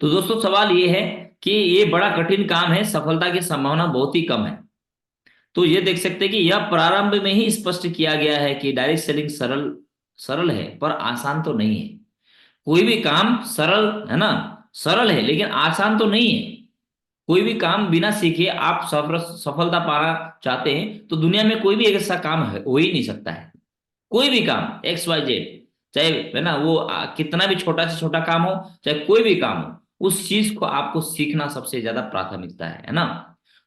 तो दोस्तों सवाल ये है कि ये बड़ा कठिन काम है, सफलता की संभावना बहुत ही कम है। तो ये देख सकते हैं कि यह प्रारंभ में ही स्पष्ट किया गया है कि डायरेक्ट सेलिंग सरल सरल है पर आसान तो नहीं है। कोई भी काम सरल है ना, सरल है लेकिन आसान तो नहीं है। कोई भी काम बिना सीखे आप सफलता पाना चाहते हैं तो दुनिया में कोई भी एक ऐसा काम हो ही नहीं सकता है। कोई भी काम एक्स वाई जेड, चाहे है ना वो कितना भी छोटा से छोटा काम हो, चाहे कोई भी काम हो, उस चीज को आपको सीखना सबसे ज्यादा प्राथमिकता है ना।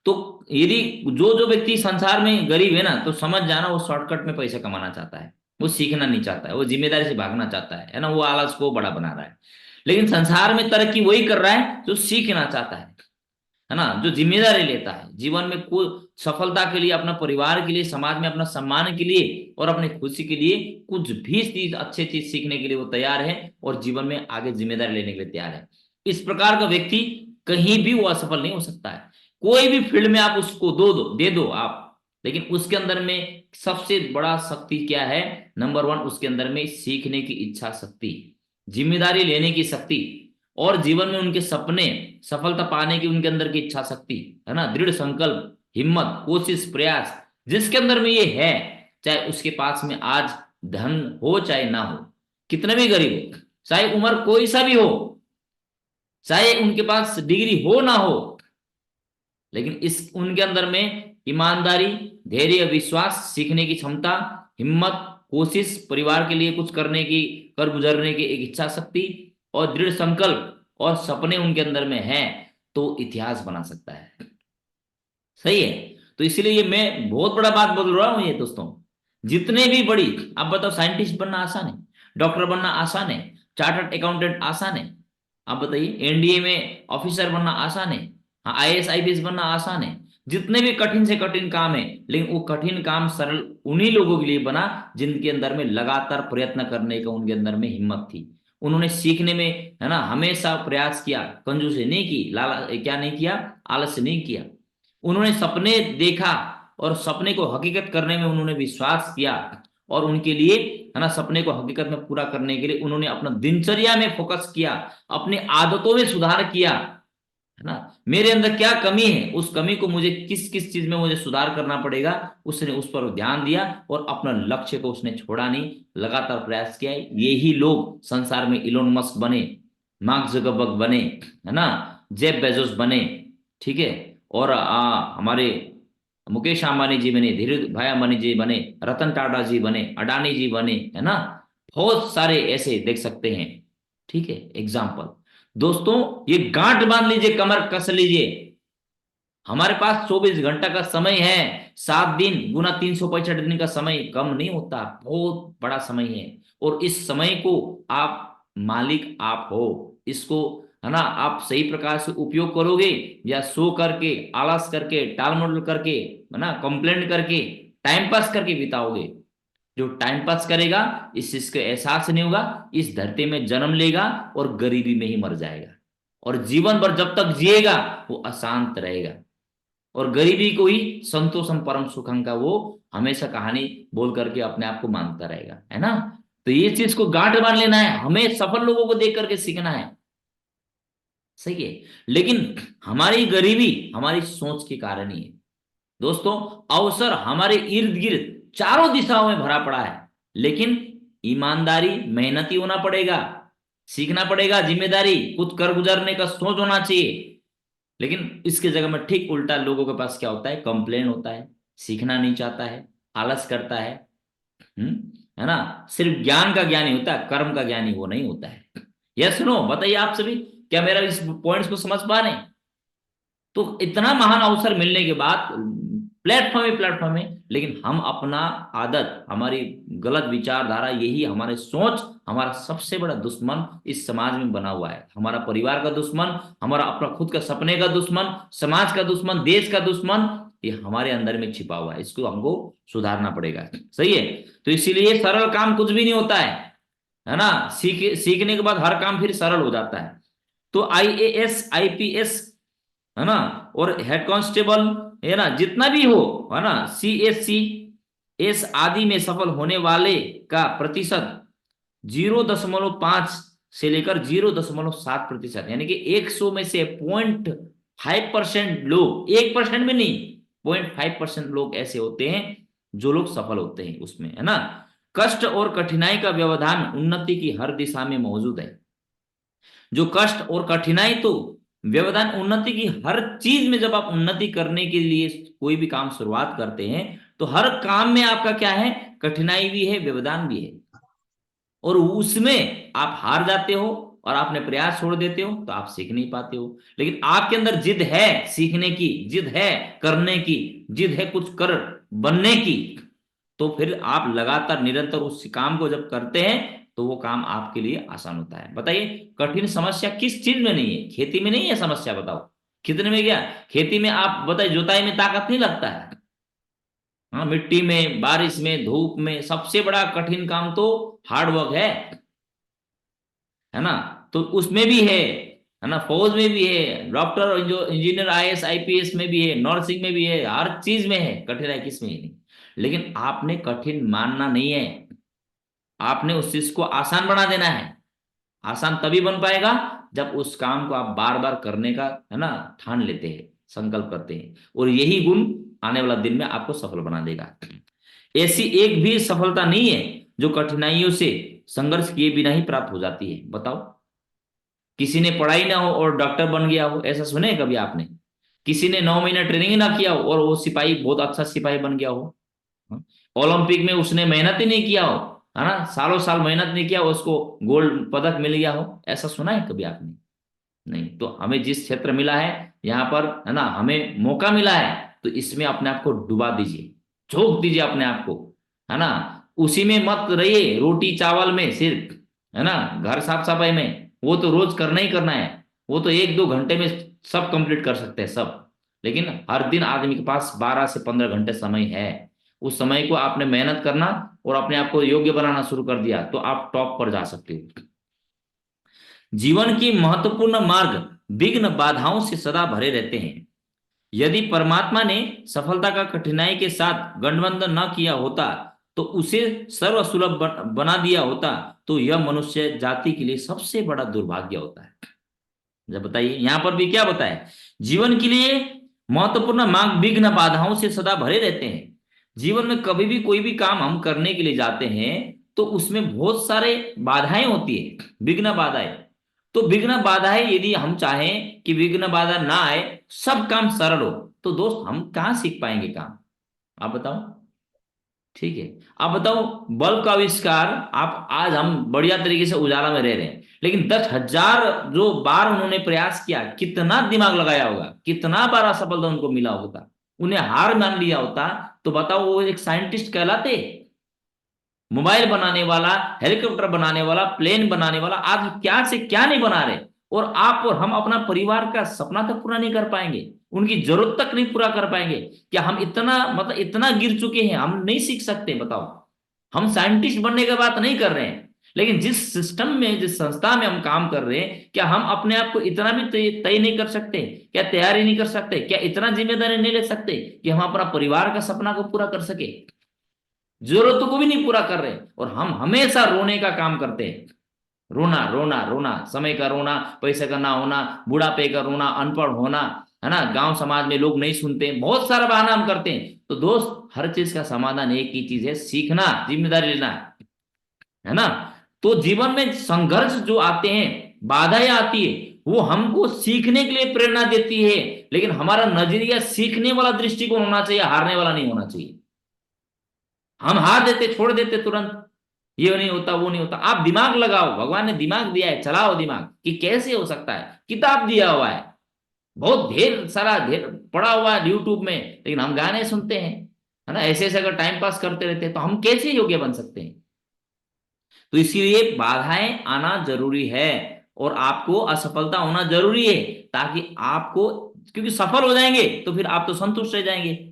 तो यदि जो जो व्यक्ति संसार में गरीब है ना, तो समझ जाना वो शॉर्टकट में पैसा कमाना चाहता है। वो सीखना नहीं चाहता है, वो जिम्मेदारी से भागना चाहता है ना, वो आलस को बड़ा बना रहा है। लेकिन संसार में तरक्की वही कर रहा है जो सीखना चाहता है ना, जो जिम्मेदारी लेता है जीवन में कोई सफलता के लिए, अपना परिवार के लिए, समाज में अपना सम्मान के लिए और अपनी खुशी के लिए कुछ भी चीज, अच्छी चीज सीखने के लिए वो तैयार है और जीवन में आगे जिम्मेदारी लेने के लिए तैयार है। इस प्रकार का व्यक्ति कहीं भी वो असफल नहीं हो सकता है। कोई भी फील्ड में आप उसको दे दो आप, लेकिन उसके अंदर में सबसे बड़ा शक्ति क्या है? नंबर वन, उसके अंदर में सीखने की इच्छा शक्ति, जिम्मेदारी लेने की शक्ति, और जीवन में उनके सपने, सफलता पाने की उनके अंदर की इच्छा शक्ति, है ना, दृढ़ संकल्प, हिम्मत, कोशिश, प्रयास। जिसके अंदर में ये है, चाहे उसके पास में आज धन हो चाहे ना हो, कितना भी गरीब हो, चाहे उम्र कोई सा भी हो, चाहे उनके पास डिग्री हो ना हो, लेकिन इस उनके अंदर में ईमानदारी, धैर्य, विश्वास, सीखने की क्षमता, हिम्मत, कोशिश, परिवार के लिए कुछ करने की, कर गुजरने की एक इच्छा शक्ति और दृढ़ संकल्प और सपने उनके अंदर में है, तो इतिहास बना सकता है। सही है। तो इसीलिए ये मैं बहुत बड़ा बात बोल रहा हूं ये दोस्तों। जितने भी बड़ी, आप बताओ, साइंटिस्ट बनना आसान है, डॉक्टर बनना आसान है, चार्टर्ड अकाउंटेंट आसान है, आप बताइए, एनडीए में ऑफिसर बनना आसान है, हाँ आईएएस आईपीएस बनना आसान है। जितने भी कठिन से कठिन काम है, लेकिन वो कठिन काम सरल उन्हीं लोगों के लिए बना जिनके अंदर में लगातार प्रयत्न करने का उनके अंदर में हिम्मत थी। उन्होंने सीखने में, है ना, हमेशा प्रयास किया, कंजूसी नहीं की, लाला क्या नहीं किया, आलस्य नहीं किया। उन्होंने सपने देखा और सपने को हकीकत करने में उन्होंने विश्वास किया, और उनके लिए, है ना, सपने को हकीकत में पूरा करने के लिए उन्होंने अपना दिनचर्या में फोकस किया, अपनी आदतों में सुधार किया, है ना। मेरे अंदर क्या कमी है, उस कमी को मुझे किस किस चीज में मुझे सुधार करना पड़ेगा, उसने उस पर ध्यान दिया और अपना लक्ष्य को उसने छोड़ा नहीं, लगातार प्रयास किया। यही लोग संसार में इलोन मस्क बने, मार्क जुकरबर्ग बने, है ना, जेफ बेजोस बने, ठीक है, और हमारे मुकेश अंबानी जी बने, धीरू भाई अंबानी जी बने, रतन टाटा जी बने, अडानी जी बने, है ना। बहुत सारे ऐसे देख सकते हैं, ठीक है, एग्जाम्पल। दोस्तों ये गांठ बांध लीजिए, कमर कस लीजिए, हमारे पास 24 घंटा का समय है, 7 दिन गुना 365 दिन का समय कम नहीं होता, बहुत बड़ा समय है। और इस समय को आप मालिक आप हो, इसको, है ना, आप सही प्रकार से उपयोग करोगे या सो करके, आलस करके, टाल मटोल करके, है ना, कंप्लेंट करके, टाइम पास करके बिताओगे। जो टाइम पास करेगा, इस चीज का एहसास नहीं होगा, इस धरती में जन्म लेगा और गरीबी में ही मर जाएगा, और जीवन भर जब तक जिएगा वो अशांत रहेगा, और गरीबी को ही संतोषम परम सुखम का वो हमेशा कहानी बोल करके अपने आप को मानता रहेगा, है ना। तो ये चीज को गांठ बांध लेना है, हमें सफल लोगों को देख करके सीखना है। सही है। लेकिन हमारी गरीबी हमारी सोच के कारण ही है दोस्तों। अवसर हमारे इर्द गिर्द चारों दिशाओं में भरा पड़ा है, लेकिन ईमानदारी, मेहनती होना पड़ेगा, सीखना पड़ेगा, जिम्मेदारी, कुछ कर गुजरने का सोच होना चाहिए। लेकिन इसके जगह में ठीक उल्टा लोगों के पास क्या होता है? कंप्लेन होता है, सीखना नहीं चाहता है, आलस करता है, है ना। सिर्फ ज्ञान का ज्ञानी होता है, कर्म का ज्ञानी वो नहीं होता है। यह सुनो, बताइए आप सभी, क्या मेरा इस पॉइंट्स को समझ पा रहे हैं? तो इतना महान अवसर मिलने के बाद प्लेटफॉर्म है, लेकिन हम अपना आदत, हमारी गलत विचारधारा, यही हमारे सोच, हमारा सबसे बड़ा दुश्मन इस समाज में बना हुआ है। हमारा परिवार का दुश्मन, हमारा अपना खुद का सपने का दुश्मन, समाज का दुश्मन, देश का दुश्मन, ये हमारे अंदर में छिपा हुआ है, इसको हमको सुधारना पड़ेगा। सही है। तो इसीलिए सरल काम कुछ भी नहीं होता है ना। सीखने के बाद हर काम फिर सरल हो जाता है। तो आईएएस आईपीएस, है ना, और हेड कांस्टेबल, है ना, जितना भी हो, है ना, सीएससी एस आदि में सफल होने वाले का प्रतिशत 0.5 से लेकर 0.7%, यानी कि 100 में से 0.5% लोग, 1% में नहीं, 0.5% लोग ऐसे होते हैं जो लोग सफल होते हैं उसमें, है ना। कष्ट और कठिनाई का व्यवधान उन्नति की हर दिशा में मौजूद है। जो कष्ट और कठिनाई तो व्यवधान उन्नति की हर चीज में, जब आप उन्नति करने के लिए कोई भी काम शुरुआत करते हैं तो हर काम में आपका क्या है, कठिनाई भी है, व्यवधान भी है। और उसमें आप हार जाते हो और आपने प्रयास छोड़ देते हो तो आप सीख नहीं पाते हो। लेकिन आपके अंदर जिद है सीखने की, जिद है करने की, जिद है कुछ कर बनने की, तो फिर आप लगातार निरंतर उस काम को जब करते हैं तो वो काम आपके लिए आसान होता है। बताइए, कठिन समस्या किस चीज में नहीं है? खेती में नहीं है समस्या, बताओ कितने में गया। खेती में आप बताइए, जुताई में ताकत नहीं लगता है। हाँ, मिट्टी में, बारिश में, धूप में, सबसे बड़ा कठिन काम तो हार्ड वर्क है ना। तो उसमें भी है ना, फौज में भी है, डॉक्टर जो इंजीनियर आईएएस आईपीएस में भी है, नर्सिंग में भी है, हर चीज में है, कठिनाई किस में ही नहीं। लेकिन आपने कठिन मानना नहीं है, आपने उस चीज को आसान बना देना है। आसान तभी बन पाएगा जब उस काम को आप बार बार करने का, है ना, ठान लेते हैं, संकल्प करते हैं, और यही गुण आने वाला दिन में आपको सफल बना देगा। ऐसी एक भी सफलता नहीं है जो कठिनाइयों से संघर्ष किए बिना ही प्राप्त हो जाती है। बताओ, किसी ने पढ़ाई ना हो और डॉक्टर बन गया हो, ऐसा सुने कभी आपने? किसी ने 9 महीना ट्रेनिंग ना किया हो और वो सिपाही, बहुत अच्छा सिपाही बन गया हो। ओलंपिक में उसने मेहनत ही नहीं किया हो, है ना, सालों साल मेहनत नहीं किया, उसको गोल्ड पदक मिल गया हो, ऐसा सुना है कभी आपने? नहीं। तो हमें जिस क्षेत्र मिला है यहाँ पर, है ना, हमें मौका मिला है, तो इसमें अपने आप को डुबा दीजिए, झोंक दीजिए अपने आप को, है ना। उसी में मत रहिए रोटी चावल में सिर्फ, है ना। घर साफ सफाई में वो तो रोज करना ही करना है, वो तो 1-2 घंटे में सब कंप्लीट कर सकते हैं सब। लेकिन हर दिन आदमी के पास 12 से 15 घंटे समय है। उस समय को आपने मेहनत करना और अपने आप को योग्य बनाना शुरू कर दिया तो आप टॉप पर जा सकते हो। जीवन की महत्वपूर्ण मार्ग विघ्न बाधाओं से सदा भरे रहते हैं। यदि परमात्मा ने सफलता का कठिनाई के साथ गठबंधन न किया होता तो उसे सर्वसुलभ बना दिया होता, तो यह मनुष्य जाति के लिए सबसे बड़ा दुर्भाग्य होता है। जब बताइए, यहां पर भी क्या बताया, जीवन के लिए महत्वपूर्ण मार्ग विघ्न बाधाओं से सदा भरे रहते हैं। जीवन में कभी भी कोई भी काम हम करने के लिए जाते हैं तो उसमें बहुत सारे बाधाएं होती है, विघ्न बाधाएं। तो विघ्न बाधाएं, यदि हम चाहें कि विघ्न बाधा ना आए, सब काम सरल हो, तो दोस्त हम कहाँ सीख पाएंगे काम? आप बताओ। ठीक है, आप बताओ, बल्ब का आविष्कार, आप आज हम बढ़िया तरीके से उजाला में रह रहे हैं, लेकिन 10,000 जो बार उन्होंने प्रयास किया, कितना दिमाग लगाया होगा, कितना बार असफलता उनको मिला होता, उन्हें हार मान लिया होता, तो बताओ वो एक साइंटिस्ट कहलाते? मोबाइल बनाने वाला, हेलीकॉप्टर बनाने वाला, प्लेन बनाने वाला, आज क्या से क्या नहीं बना रहे। और आप और हम अपना परिवार का सपना तक पूरा नहीं कर पाएंगे, उनकी जरूरत तक नहीं पूरा कर पाएंगे। क्या हम इतना, मतलब इतना गिर चुके हैं, हम नहीं सीख सकते? बताओ। हम साइंटिस्ट बनने की बात नहीं कर रहे हैं, लेकिन जिस सिस्टम में, जिस संस्था में हम काम कर रहे हैं, क्या हम अपने आप को इतना भी तय नहीं कर सकते? क्या तैयारी नहीं कर सकते? क्या इतना जिम्मेदारी नहीं ले सकते कि हम अपना परिवार का सपना को पूरा कर सके? जरूरतों को भी नहीं पूरा कर रहे, और हम हमेशा रोने का काम करते हैं। रोना रोना रोना, समय का रोना, पैसे का ना होना, बुढ़ापे का रोना, अनपढ़ होना, है ना, गांव समाज में लोग नहीं सुनते, बहुत सारा बहाना हम करते हैं। तो दोस्त, हर चीज का समाधान एक ही चीज है, सीखना, जिम्मेदारी लेना, है ना। तो जीवन में संघर्ष जो आते हैं, बाधाएं आती है, वो हमको सीखने के लिए प्रेरणा देती है। लेकिन हमारा नजरिया सीखने वाला दृष्टिकोण होना चाहिए, हारने वाला नहीं होना चाहिए। हम हार देते, छोड़ देते तुरंत, ये नहीं होता वो नहीं होता। आप दिमाग लगाओ, भगवान ने दिमाग दिया है, चलाओ दिमाग कि कैसे हो सकता है। किताब दिया हुआ है, बहुत ढेर सारा, ढेर पड़ा हुआ है यूट्यूब में, लेकिन हम गाने सुनते हैं, है ना, ऐसे ऐसे अगर टाइम पास करते रहते हैं तो हम कैसे योग्य बन सकते हैं? तो इसीलिए बाधाएं आना जरूरी है, और आपको असफलता होना जरूरी है, ताकि आपको, क्योंकि सफल हो जाएंगे तो फिर आप तो संतुष्ट रह जाएंगे,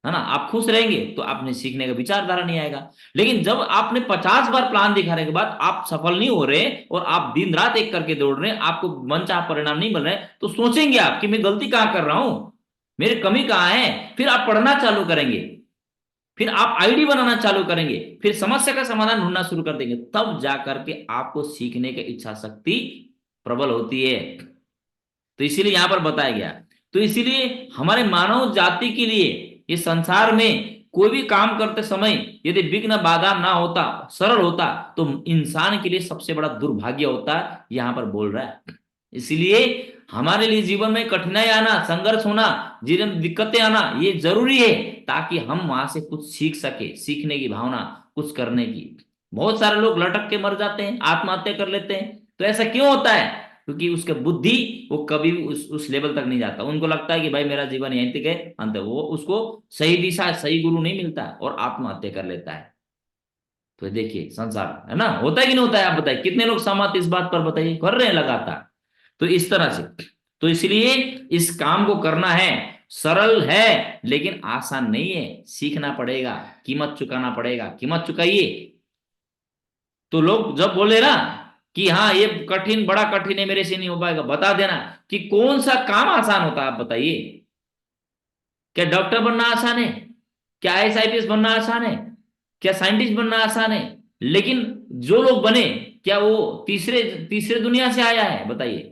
है ना, आप खुश रहेंगे तो आपने सीखने का विचारधारा नहीं आएगा। लेकिन जब आपने 50 बार प्लान दिखाने के बाद आप सफल नहीं हो रहे और आप दिन रात एक करके दौड़ रहे हैं, आपको मनचाहा परिणाम नहीं मिल रहे, तो सोचेंगे आप कि मैं गलती कहाँ कर रहा हूं, मेरी कमी कहाँ है, फिर आप पढ़ना चालू करेंगे। फिर आप आईडी बनाना चालू करेंगे, फिर समस्या का समाधान ढूंढना शुरू कर देंगे, तब जाकर के आपको सीखने की इच्छा शक्ति प्रबल होती है। तो इसीलिए यहां पर बताया गया। तो इसीलिए हमारे मानव जाति के लिए ये संसार में कोई भी काम करते समय यदि विघ्न बाधा ना होता, सरल होता, तो इंसान के लिए सबसे बड़ा दुर्भाग्य होता, यहां पर बोल रहा है। इसीलिए हमारे लिए जीवन में कठिनाई आना, संघर्ष होना, जीवन में दिक्कतें आना ये जरूरी है, ताकि हम वहां से कुछ सीख सके, सीखने की भावना, कुछ करने की। बहुत सारे लोग लटक के मर जाते हैं, आत्महत्या कर लेते हैं। तो ऐसा क्यों होता है? क्योंकि उसके बुद्धि वो कभी भी उस लेवल तक नहीं जाता। उनको लगता है कि भाई मेरा जीवन यहीं तक है, अंत, वो उसको सही दिशा, सही गुरु नहीं मिलता और आत्महत्या कर लेता है। तो देखिए संसार है ना, होता है कि नहीं होता है? आप बताइए, कितने लोग सहमत इस बात पर? बताइए, कर रहे हैं लगातार। तो इस तरह से, तो इसलिए इस काम को करना है, सरल है लेकिन आसान नहीं है, सीखना पड़ेगा, कीमत चुकाना पड़ेगा। कीमत चुकाइए। तो लोग जब बोले ना कि हाँ ये कठिन, बड़ा कठिन है, मेरे से नहीं हो पाएगा, बता देना कि कौन सा काम आसान होता है, आप बताइए। क्या डॉक्टर बनना आसान है? क्या आईएएस आईपीएस बनना आसान है? क्या साइंटिस्ट बनना आसान है? लेकिन जो लोग बने, क्या वो तीसरे तीसरे दुनिया से आया है? बताइए।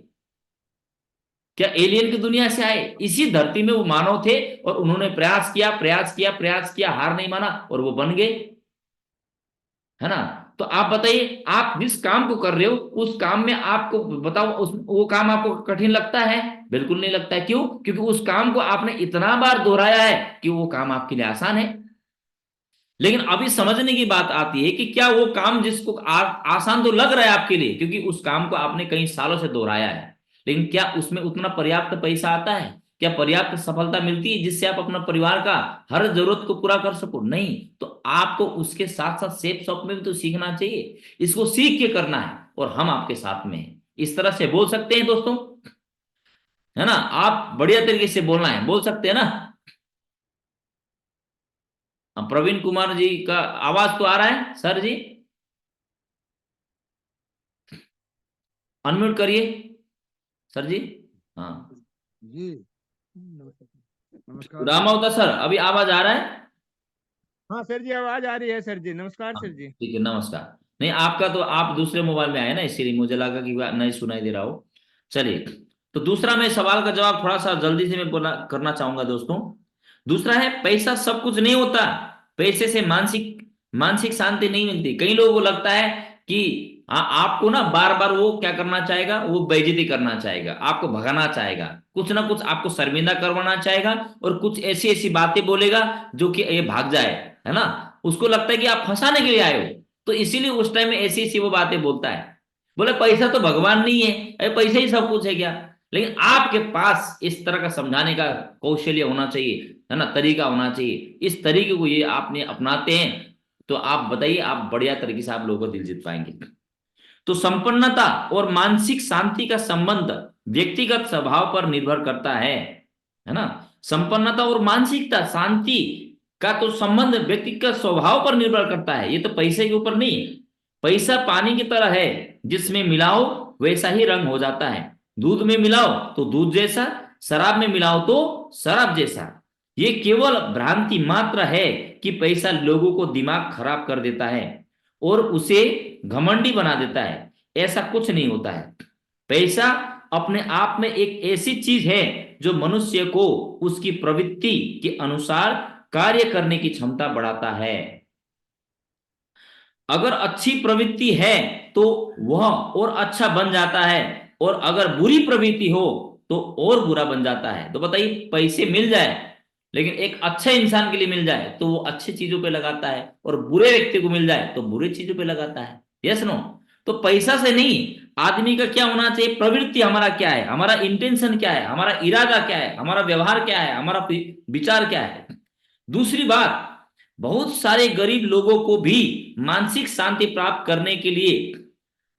क्या एलियन की दुनिया से आए? इसी धरती में वो मानव थे और उन्होंने प्रयास किया, प्रयास किया, प्रयास किया, हार नहीं माना और वो बन गए, है ना? तो आप बताइए, आप जिस काम को कर रहे हो उस काम में आपको बताओ, वो काम आपको कठिन लगता है? बिल्कुल नहीं लगता है। क्यों? क्योंकि उस काम को आपने इतना बार दोहराया है कि वो काम आपके लिए आसान है। लेकिन अभी समझने की बात आती है कि क्या वो काम जिसको आसान तो लग रहा है आपके लिए, क्योंकि उस काम को आपने कई सालों से दोहराया है, लेकिन क्या उसमें उतना पर्याप्त पैसा आता है? क्या पर्याप्त सफलता मिलती है जिससे आप अपना परिवार का हर जरूरत को पूरा कर सको? नहीं। तो आपको उसके साथ साथ सेफ शॉप में भी तो सीखना चाहिए। इसको सीख के करना है और हम आपके साथ में हैं। इस तरह से बोल सकते हैं दोस्तों, है ना? आप बढ़िया तरीके से बोलना है, बोल सकते हैं ना? प्रवीण कुमार जी का आवाज तो आ रहा है सर जी? अनम्यूट करिए सर जी। हाँ। जी नमस्कार राम सर। अवतार सर, अभी आवाज आ रहा है? हाँ सर जी, आवाज आ रही है सर जी। नमस्कार हाँ, सर जी। ठीक है, नमस्कार। नहीं, आपका तो आप दूसरे मोबाइल में आए ना, इसीलिए मुझे लगा कि नहीं सुनाई दे रहा हो। चलिए, तो दूसरा मैं सवाल का जवाब थोड़ा सा जल्दी से मैं बोला करना चाहूंगा दोस्तों। दूसरा है, पैसा सब कुछ नहीं होता। पैसे से मानसिक मानसिक शांति नहीं मिलती। कई लोगों को लगता है कि आपको ना बार बार वो क्या करना चाहेगा, वो बेइज्जती करना चाहेगा, आपको भगाना चाहेगा, कुछ ना कुछ आपको शर्मिंदा करवाना चाहेगा, और कुछ ऐसी ऐसी बातें बोलेगा जो कि ये भाग जाए, है ना? उसको लगता है कि आप फंसाने के लिए आए हो, तो इसीलिए उस टाइम में ऐसी ऐसी वो बातें बोलता है। बोले पैसा तो भगवान नहीं है, अरे पैसा ही सब कुछ है क्या? लेकिन आपके पास इस तरह का समझाने का कौशल्य होना चाहिए, है ना, तरीका होना चाहिए। इस तरीके को ये आपने अपनाते हैं, तो आप बताइए, आप बढ़िया तरीके से आप लोगों को दिल जीत पाएंगे। तो संपन्नता और मानसिक शांति का संबंध व्यक्तिगत स्वभाव पर निर्भर करता है ना? संपन्नता और मानसिकता शांति का तो संबंध व्यक्तिगत स्वभाव पर निर्भर करता है, ये तो पैसे के ऊपर नहीं है। पैसा पानी की तरह है, जिसमें मिलाओ वैसा ही रंग हो जाता है। दूध में मिलाओ तो दूध जैसा, शराब में मिलाओ तो शराब जैसा। ये केवल भ्रांति मात्र है कि पैसा लोगों को दिमाग खराब कर देता है और उसे घमंडी बना देता है। ऐसा कुछ नहीं होता है। पैसा अपने आप में एक ऐसी चीज है जो मनुष्य को उसकी प्रवृत्ति के अनुसार कार्य करने की क्षमता बढ़ाता है। अगर अच्छी प्रवृत्ति है तो वह और अच्छा बन जाता है, और अगर बुरी प्रवृत्ति हो तो और बुरा बन जाता है। तो बताइए, पैसे मिल जाए लेकिन एक अच्छे इंसान के लिए मिल जाए तो वो अच्छी चीजों पे लगाता है, और बुरे व्यक्ति को मिल जाए तो बुरी चीजों पे लगाता है। Yes no? तो पैसा से नहीं, आदमी का क्या होना चाहिए, प्रवृत्ति हमारा क्या है, हमारा इंटेंशन क्या है, हमारा इरादा क्या है, हमारा व्यवहार क्या है, हमारा विचार क्या है। दूसरी बात, बहुत सारे गरीब लोगों को भी मानसिक शांति प्राप्त करने के लिए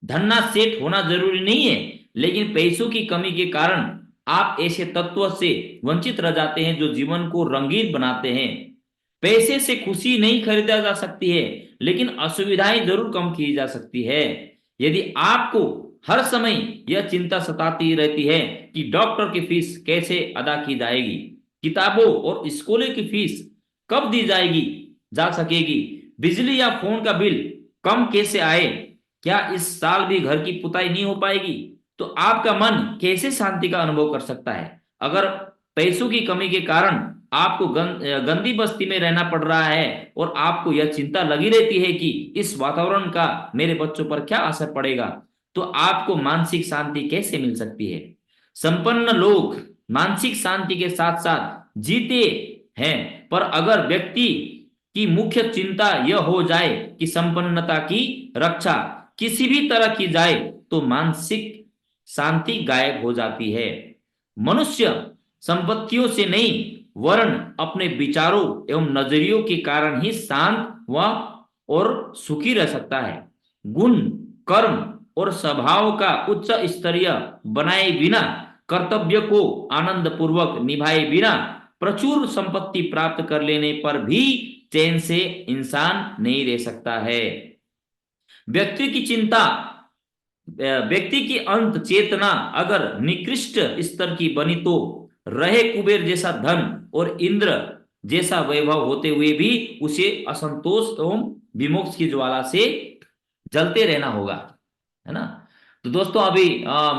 धन्ना सेठ होना जरूरी नहीं है, लेकिन पैसों की कमी के कारण आप ऐसे तत्व से वंचित रह जाते हैं जो जीवन को रंगीन बनाते हैं। पैसे से खुशी नहीं खरीदा जा सकती है, लेकिन असुविधाएं जरूर कम की जा सकती है। यदि आपको हर समय यह चिंता सताती रहती है कि डॉक्टर की फीस कैसे अदा की जाएगी, किताबों और स्कूलों की फीस कब दी जाएगी, जा सकेगी? बिजली या फोन का बिल कम कैसे आए? क्या इस साल भी घर की पुताई नहीं हो पाएगी? तो आपका मन कैसे शांति का अनुभव कर सकता है? अगर पैसों की कमी के कारण आपको गंदी बस्ती में रहना पड़ रहा है और आपको यह चिंता लगी रहती है कि इस वातावरण का मेरे बच्चों पर क्या असर पड़ेगा, तो आपको मानसिक शांति कैसे मिल सकती है? संपन्न लोग मानसिक शांति के साथ साथ जीते हैं, पर अगर व्यक्ति की मुख्य चिंता यह हो जाए कि संपन्नता की रक्षा किसी भी तरह की जाए, तो मानसिक शांति गायब हो जाती है। मनुष्य संपत्तियों से नहीं, वरन अपने विचारों एवं नजरियों के कारण ही शांत व और सुखी रह सकता है। गुण, कर्म और स्वभाव का उच्च स्तरीय बनाए बिना, कर्तव्य को आनंद पूर्वक निभाए बिना, प्रचुर संपत्ति प्राप्त कर लेने पर भी चैन से इंसान नहीं रह सकता है। व्यक्ति की चिंता, व्यक्ति की अंत चेतना अगर निकृष्ट स्तर की बनी, तो रहे कुबेर जैसा धन और इंद्र जैसा वैभव होते हुए भी उसे असंतोष एवं विमोक्ष की ज्वाला से जलते रहना होगा, है ना। तो दोस्तों अभी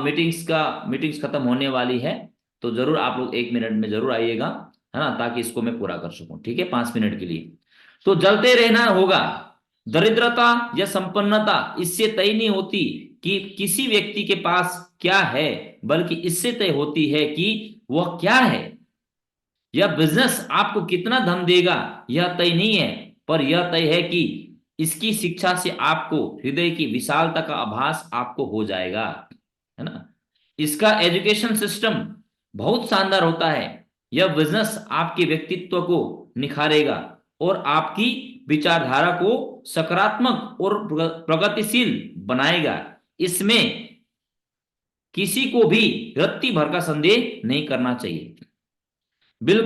मीटिंग्स खत्म होने वाली है, तो जरूर आप लोग 1 मिनट में जरूर आइएगा, है ना, ताकि इसको मैं पूरा कर सकूं, ठीक है, 5 मिनट के लिए। तो जलते रहना होगा। दरिद्रता या संपन्नता इससे तय नहीं होती कि किसी व्यक्ति के पास क्या है, बल्कि इससे तय होती है कि वह क्या है। यह बिजनेस आपको कितना धन देगा यह तय नहीं है, पर यह तय है कि इसकी शिक्षा से आपको हृदय की विशालता का आभास आपको हो जाएगा, है ना। इसका एजुकेशन सिस्टम बहुत शानदार होता है। यह बिजनेस आपके व्यक्तित्व को निखारेगा और आपकी विचारधारा को सकारात्मक और प्रगतिशील बनाएगा। इसमें किसी को भी रत्ती भर का संदेह नहीं करना चाहिए। बिल्कुल